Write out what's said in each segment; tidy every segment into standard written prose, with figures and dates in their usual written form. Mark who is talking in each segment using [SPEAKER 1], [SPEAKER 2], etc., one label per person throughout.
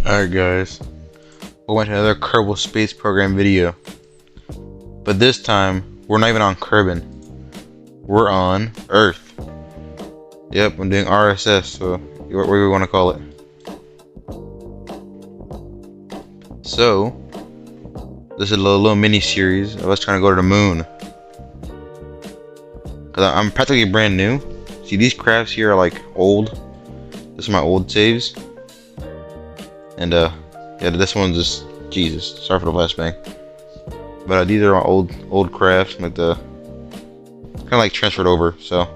[SPEAKER 1] Alright guys, welcome to another Kerbal space program video. But this time, we're not even on Kerbin. We're on Earth. Yep, I'm doing RSS, so whatever you want to call it. So, this is a little mini series of us trying to go to the moon. Cause I'm practically brand new. See, these crafts here are like old. This is my old saves. And yeah, this one's just Jesus. Sorry for the flashbang. But these are my old crafts, like the kind of like transferred over. So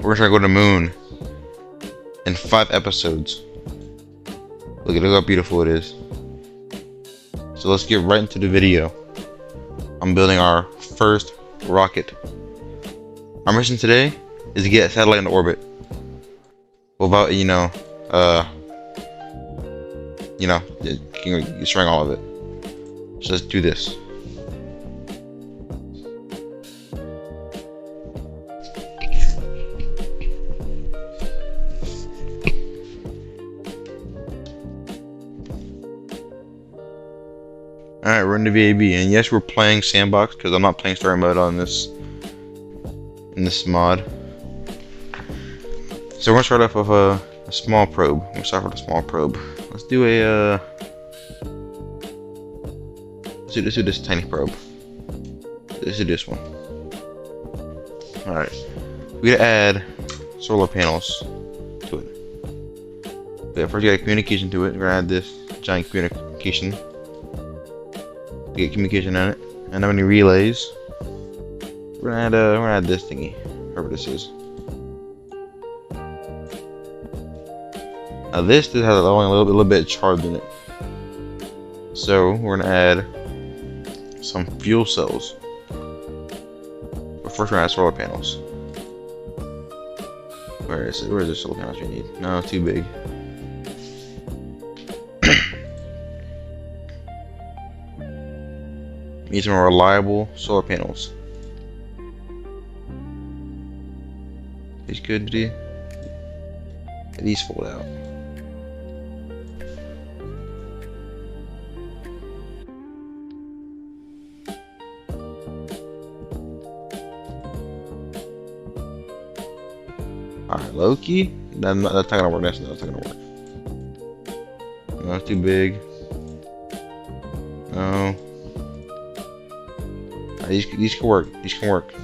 [SPEAKER 1] we're trying to go to the moon in 5 episodes. Look how beautiful it is. So let's get right into the video. I'm building our first rocket. Our mission today is to get a satellite into orbit without destroying all of it. So let's do this. Alright, we're in the VAB, and yes, we're playing sandbox because I'm not playing story mode on this mod. So we're gonna start off with a small probe. We'll start with a small probe. Let's do a let's do this tiny probe. Let's do this one. Alright. We gotta add solar panels to it. Okay, first we gotta communication to it. We're gonna add this giant communication. Get communication on it. And then we need relays. We're gonna add this thingy. Whatever this is. Now this has only a little bit of charge in it. So we're gonna add some fuel cells. But first we're gonna add solar panels. Where is it? Where is the solar panels we need? No, too big. Need some reliable solar panels. These good, dude. These fold out. Alright, Loki. That's not gonna work. That's not gonna work. No, it's too big. No. These can work. These can work.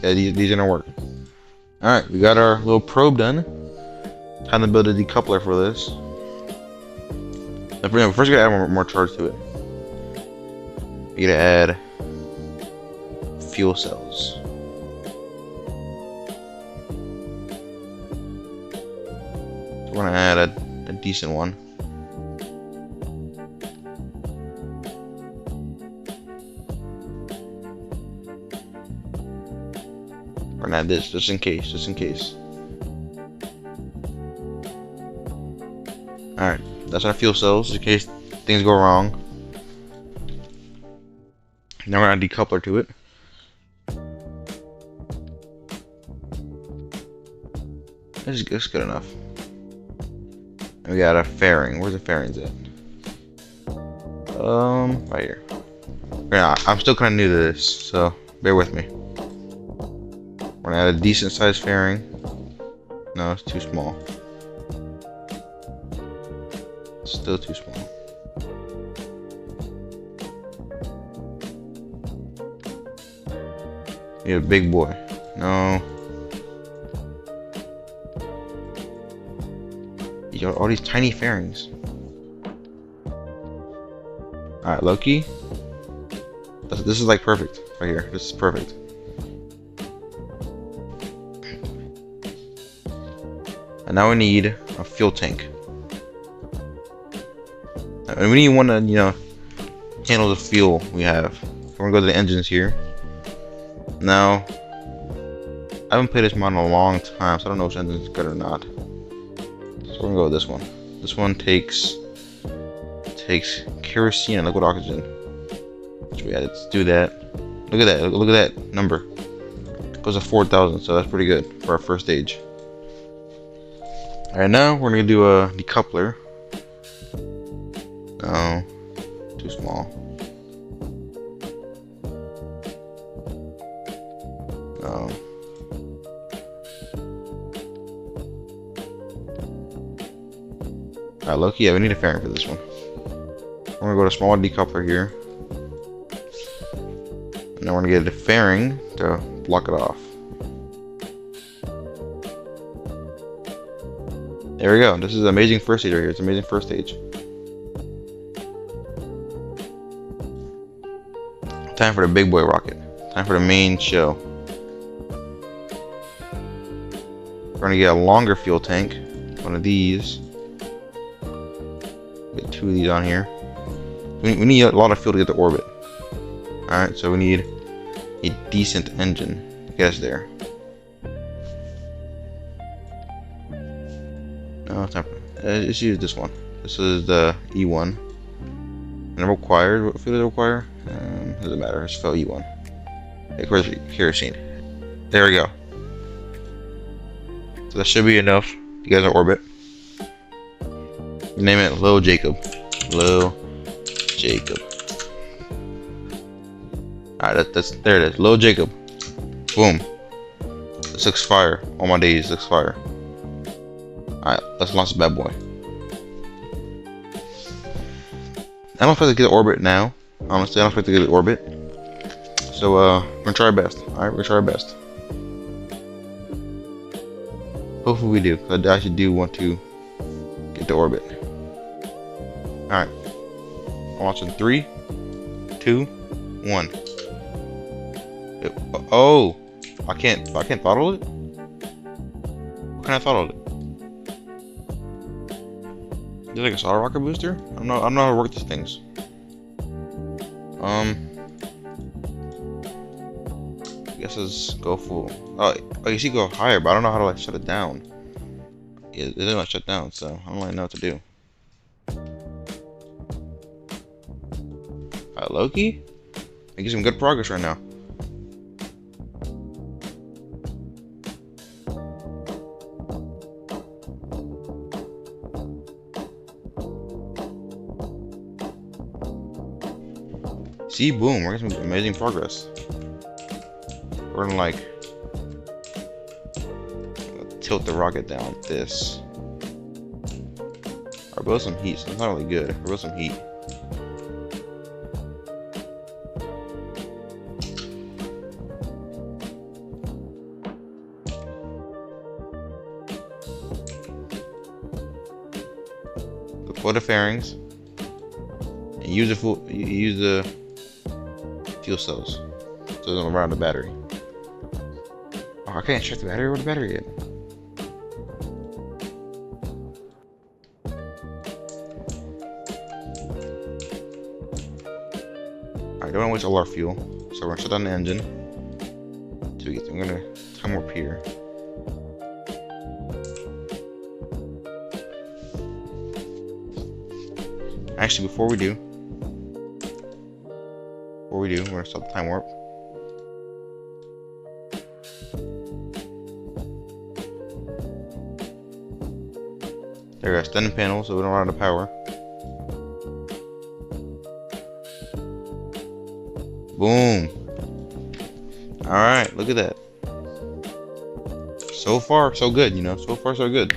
[SPEAKER 1] Yeah, these are gonna work. Alright, we got our little probe done. Time to build a decoupler for this. First, we gotta add more charge to it. We gotta add fuel cells. We're gonna add a decent one. We're gonna add this just in case. Alright, that's our fuel cells in case things go wrong. Now we're gonna add a decoupler to it. That's good enough. And we got a fairing. Where's the fairings at? Right here. I'm still kind of new to this, so bear with me. We're gonna add a decent sized fairing. No, it's too small. Still too small. Need a big boy. No. You got all these tiny fairings. Alright, Loki. This is like perfect right here. This is perfect. And now we need a fuel tank. And we need one to, handle the fuel we have. So we're gonna go to the engines here. Now, I haven't played this mod in a long time, so I don't know if this engine is good or not. So we're gonna go with this one. This one takes kerosene and liquid oxygen. So yeah, let's do that. Look at that. Look at that number. It goes to 4,000, so that's pretty good for our first stage. Alright, now we're gonna do a decoupler. No, too small. No. Alright, Loki, yeah, we need a fairing for this one. We're gonna go to small decoupler here. And then we're gonna get a fairing to block it off. There we go. This is amazing first stage right here. It's amazing first stage. Time for the big boy rocket. Time for the main show. We're gonna get a longer fuel tank. One of these. Get 2 of these on here. We need a lot of fuel to get to orbit. Alright, so we need a decent engine to get us there. No, it's not. Let's use this one. This is the E1. And required. What fuel does it require? Doesn't matter. It's fill E1. Of course, kerosene. There we go. So that should be enough to get us in orbit. Name it Lil Jacob. Lil Jacob. Alright, there it is. Lil Jacob. Boom. This looks fire. All my days looks fire. Alright, let's launch the bad boy. I don't expect to get to orbit now. Honestly, I don't expect to get to orbit. So, we're gonna try our best. Alright, we're gonna try our best. Hopefully we do, because I actually do want to get to orbit. Alright. Launch in 3, 2, 1. Oh! I can't throttle it? What can I throttle it? Is it like a solid rocket booster? I don't know how to work these things. I guess let's go full. Oh, you see go higher, but I don't know how to like shut it down. Yeah, it didn't like shut down, so I don't really know what to do. Alright, Loki? Making some good progress right now. See, boom, we're getting some amazing progress. We're gonna like tilt the rocket down like this. Or build some heat, so it's not really good. Build some heat. Deploy the fairings and use the fuel cells so it doesn't run out of battery. Oh, I can't check the battery. Where's the battery at? Alright, don't want to waste all our fuel, so we're gonna shut down the engine. I'm gonna time warp here. Actually, before we do, we're gonna stop the time warp. There we go, extending panel so we don't run out of power. Boom. Alright, look at that. So far, so good, you know. So far, so good.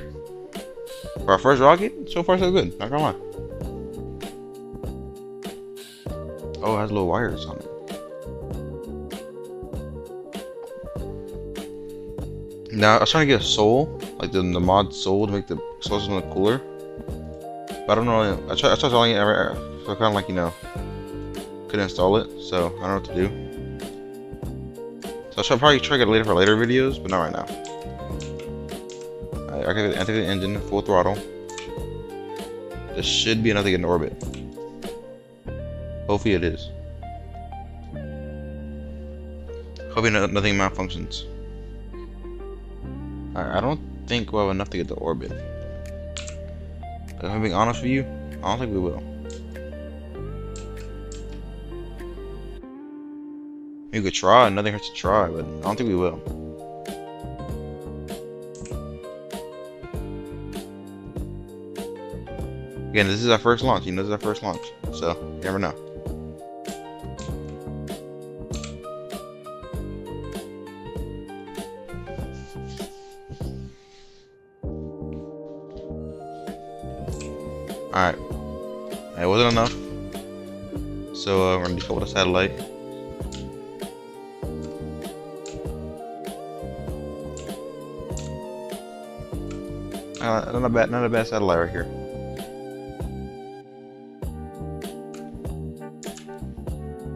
[SPEAKER 1] For our first rocket, so far, so good. Not gonna lie. Oh, it has little wires on it. Now, I was trying to get a soul, like the mod soul to make the soul system look cooler. But I don't know. I tried installing it, so I kind of like, you know, couldn't install it, so I don't know what to do. So I'll probably try to get it later for later videos, but not right now. I activate the engine, full throttle. This should be enough to get in orbit. Hopefully it is. Hopefully nothing malfunctions. I don't think we'll have enough to get to orbit. If I'm being honest with you, I don't think we will. We could try, nothing hurts to try, but I don't think we will. Again, this is our first launch. You know, this is our first launch, so you never know. Alright, it wasn't enough, so we're gonna decouple the satellite. Not a bad satellite right here.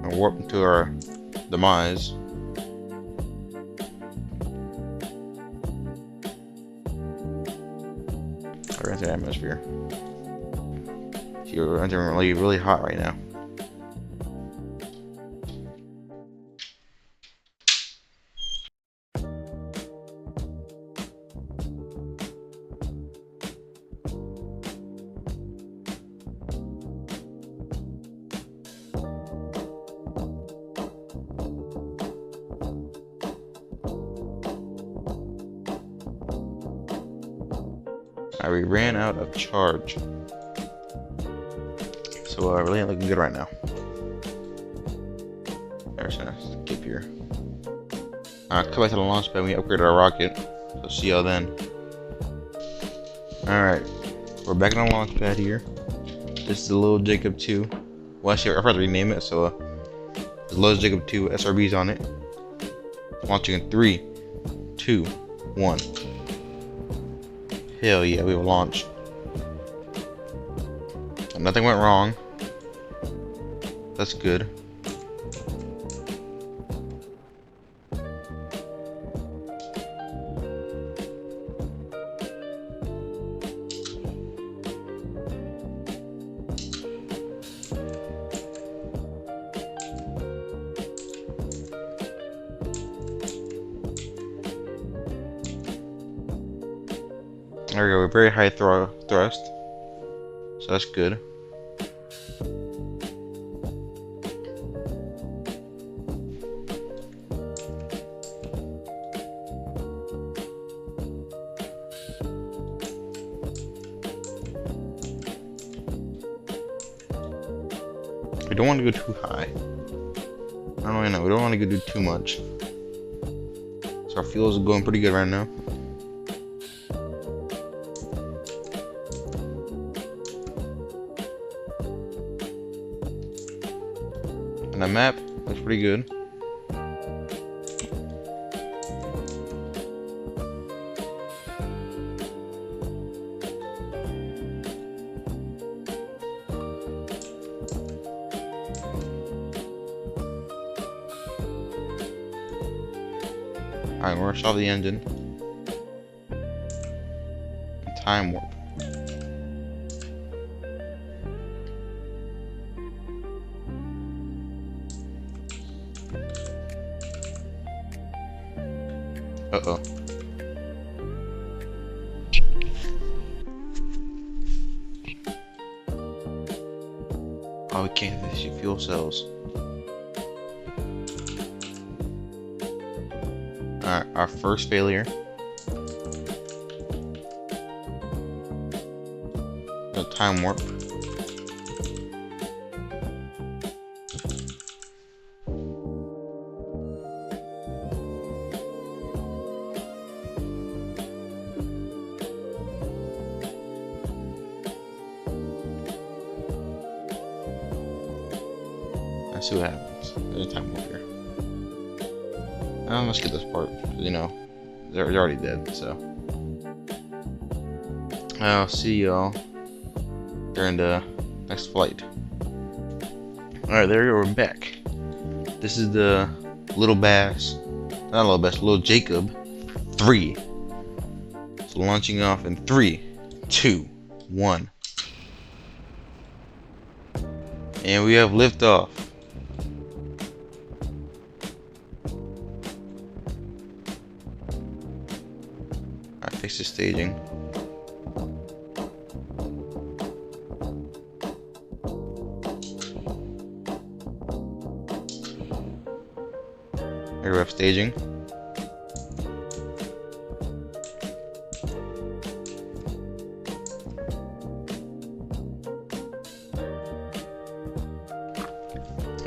[SPEAKER 1] And warp into our demise. We're into the atmosphere. You're entering really hot right now. We ran out of charge. So really ain't looking good right now. There's a skip here. Come back to the launch pad when we upgrade our rocket. So see y'all then. Alright. We're back on the launch pad here. This is the little Jacob 2. Well, actually, I forgot to rename it, so the little Jacob 2 SRBs on it. Launching in 3, 2, 1. Hell yeah, we will launch. Nothing went wrong. That's good. There we go, we're very high thrust. So that's good. We don't want to go too high. I don't really know. We don't want to do too much. So our fuel is going pretty good right now. And the map looks pretty good. Alright, we're gonna stop the engine. Time warp. Uh-oh. Oh, we can't finish the fuel cells. Alright, our first failure. A time warp. Let's see what happens. There's a time warp here. Let's skip this part, you know, they're already dead, so. I'll see y'all during the next flight. Alright, there we go, we're back. This is the Little Bass, not Little Bass, Little Jacob 3. So launching off in 3, 2, 1. And we have liftoff. Fix the staging. Here we have staging.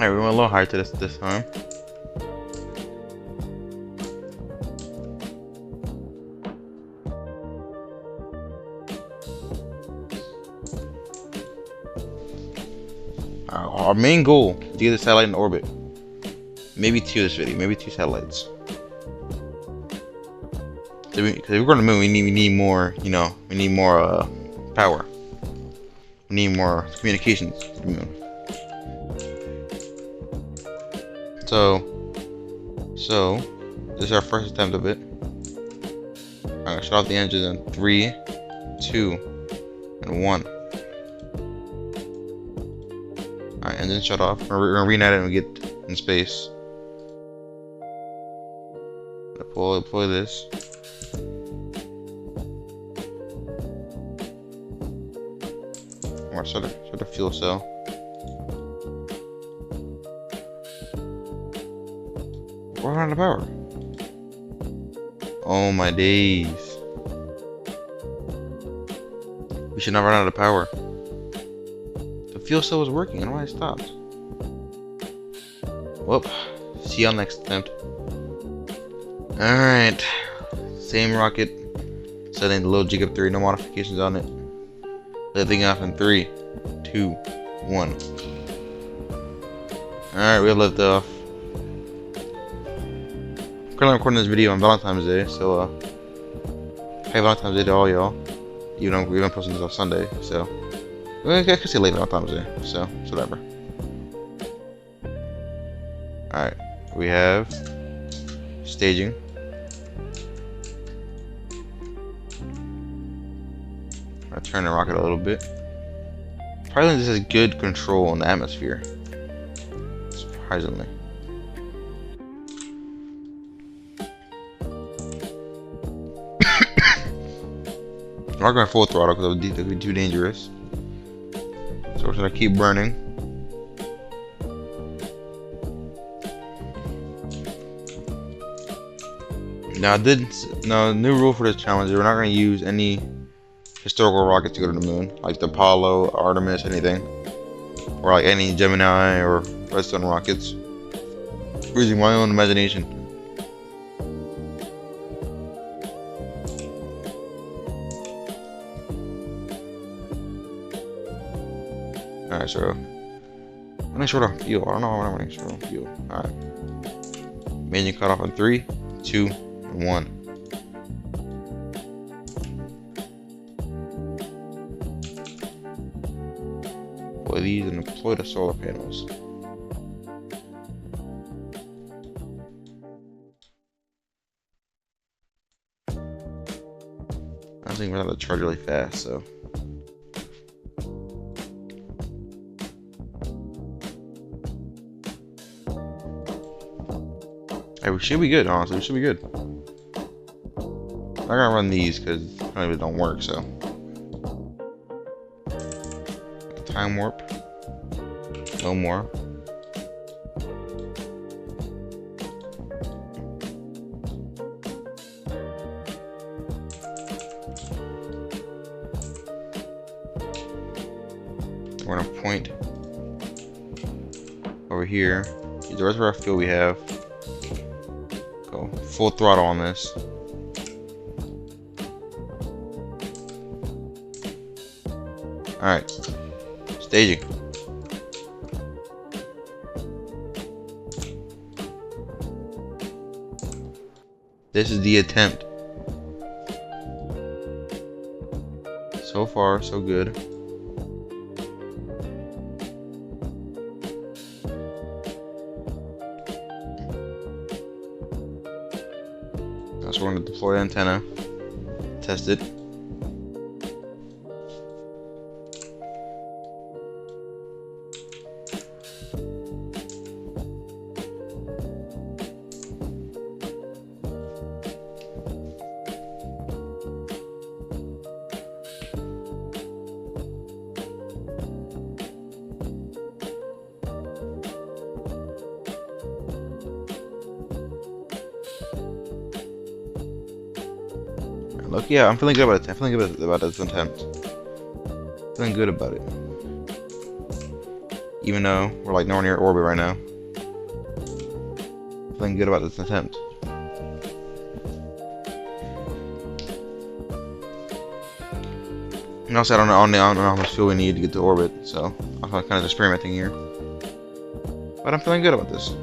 [SPEAKER 1] Alright, we went a little higher to this time. Our main goal is to get the satellite in orbit. Maybe 2 this video, maybe 2 satellites. Because if we're going to the moon, we need more, you know, we need more power. We need more communications to the moon. So this is our first attempt of it. I'm gonna shut off the engines in 3, 2, and 1. Alright, engine shut off. We're gonna reignite it and get in space. Deploy this. I'm gonna start the fuel cell. We're running out of power. Oh my days. We should not run out of power. The fuel cell was working, I don't know why it stopped. Well, see y'all next attempt. Alright. Same rocket. Setting the little Jacob 3, no modifications on it. Lifting off in 3, 2, 1. Alright, we have liftoff. I'm currently recording this video on Valentine's Day, so happy Valentine's Day to all y'all. Even though we're gonna post this on Sunday, so I could say late Valentine's Day, so it's whatever. Alright, we have staging. I'll turn the rocket a little bit. Surprisingly, this has good control in the atmosphere. Surprisingly. I'm not going full throttle because it would be too dangerous. So we're gonna keep burning. Now, new rule for this challenge is we're not going to use any historical rockets to go to the moon, like the Apollo, Artemis, anything, or like any Gemini or Redstone rockets. We're using my own imagination. Alright, so I'm running short on fuel. I don't know why I'm running short on fuel. Alright. Engine cut off in 3, 2, and 1. Deploy these and deploy the solar panels. I think we're gonna charge really fast, so. Hey, we should be good, honestly. We should be good. I'm not gonna run these because they don't work, so. Time warp. No more. We're gonna point over here. The rest of our fuel we have. Go full throttle on this. Alright. Staging. This is the attempt. So far, so good. So we're going to deploy the antenna, test it. Look, yeah, I'm feeling good about it. I'm feeling good about this attempt. Feeling good about it. even though we're like nowhere near orbit right now. Feeling good about this attempt. And also, I don't know how much fuel we need to get to orbit, so I'm kind of experimenting here. But I'm feeling good about this.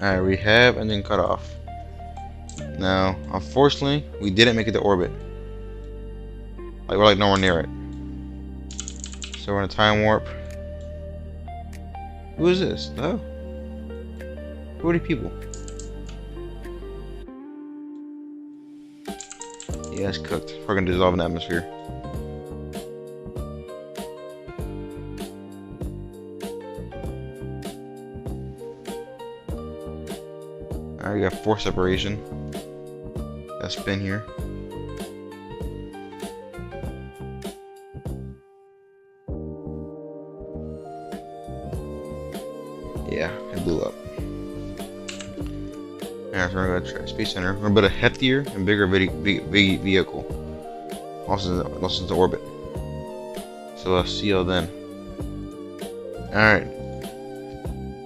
[SPEAKER 1] Alright, we have engine cut off. Now, unfortunately, we didn't make it to orbit. Like, we're like nowhere near it. So we're in a time warp. Who is this? No? Who are these people? Yeah, it's cooked. We're gonna dissolve in the atmosphere. Alright, we got force separation. Got spin here. Yeah, it blew up. Alright, so we're gonna go to Space Center. We're gonna build a heftier and bigger vehicle. Also into orbit. So I'll see y'all then. Alright.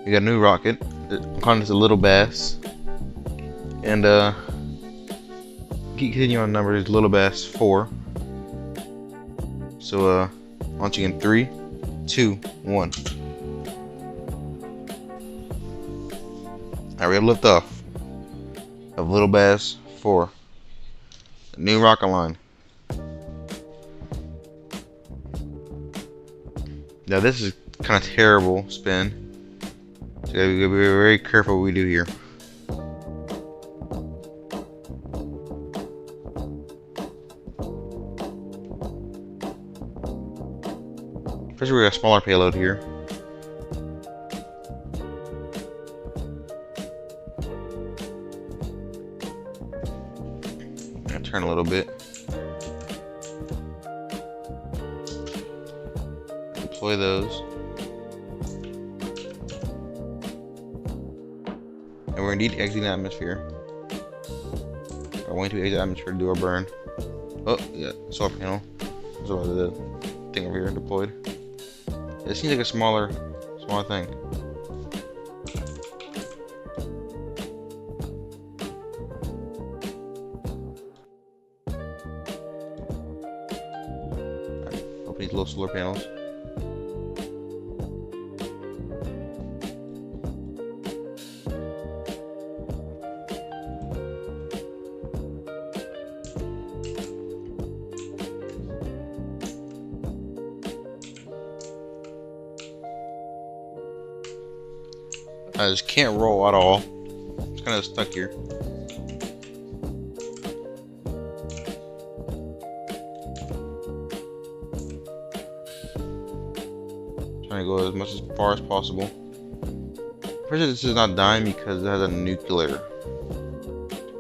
[SPEAKER 1] We got a new rocket. I'm calling this a Little Bass. And keep hitting you on numbers. Little Bass 4. So launching in 3, 2, 1. Alright, we have lift off of Little Bass 4. The new rocket line. Now this is kind of terrible spin. So we gotta be very careful what we do here. Especially we got a smaller payload here. Turn a little bit. Deploy those. And we're indeed exiting the atmosphere. We're going to exit the atmosphere to do our burn. Oh, yeah, solar panel. So the thing over here deployed. It seems like a smaller thing. Open these little solar panels. I just can't roll at all. It's kind of stuck here. Trying to go as far as possible. Pretty sure this is not dying because it has a nuclear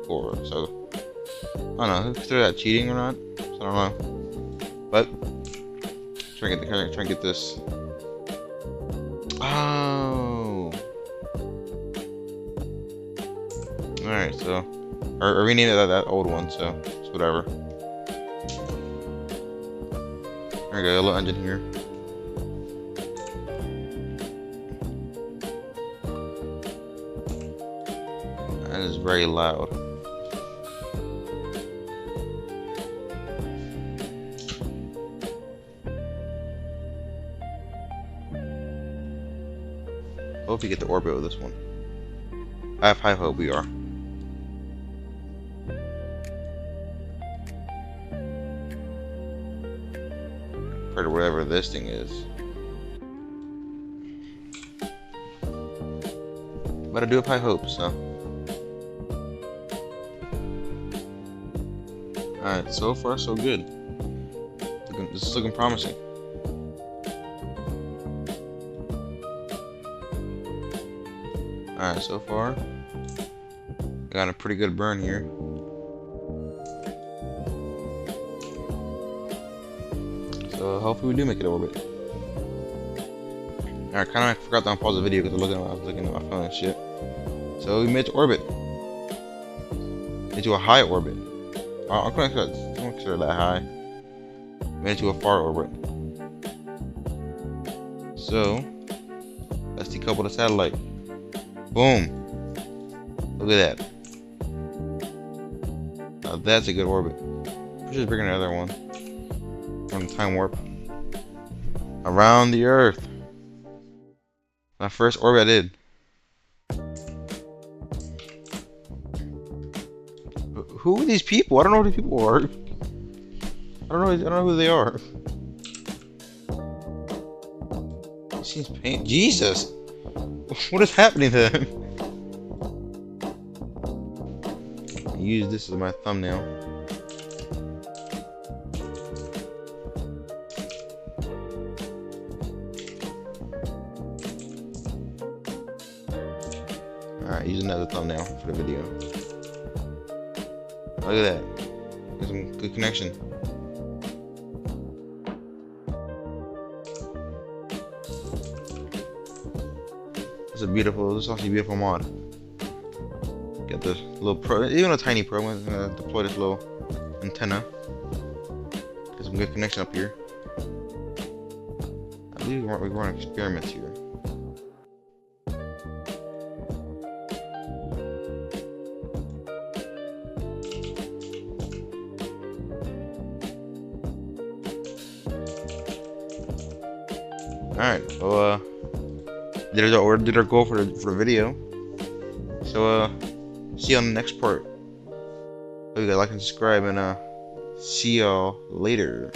[SPEAKER 1] core. So I don't know. Consider that cheating or not? So I don't know. But try to get this. Oh. Alright, so or rename it that old one, so it's whatever. There we go, a little engine here. That is very loud. Hope we get to orbit with this one. I have high hope we are. Or whatever this thing is. But I do have high hopes, so. Alright, so far so good. This is looking promising. Alright, so far got a pretty good burn here. So hopefully we do make it to orbit. Alright, kind of forgot to unpause the video because I was looking at my phone and shit. So we made it to orbit. Into a high orbit. I'm gonna consider that high. Made it to a far orbit. So let's decouple the satellite. Boom. Look at that. Now that's a good orbit. Which is bigger than the other one. From the time warp. Around the Earth. My first orbit I did. Who are these people? I don't know who these people are. I don't know who they are. It seems pain. Jesus! What is happening to them? Use this as my thumbnail. Alright, using that as a thumbnail for the video. Look at that. There's some good connection. This is actually a beautiful mod. Got this little probe, even a tiny probe. I'm gonna deploy this little antenna. Get some good connection up here. I believe we're running experiments here. Alright, well, did our goal for the video. So, see you on the next part. Hope you guys like and subscribe, and see y'all later.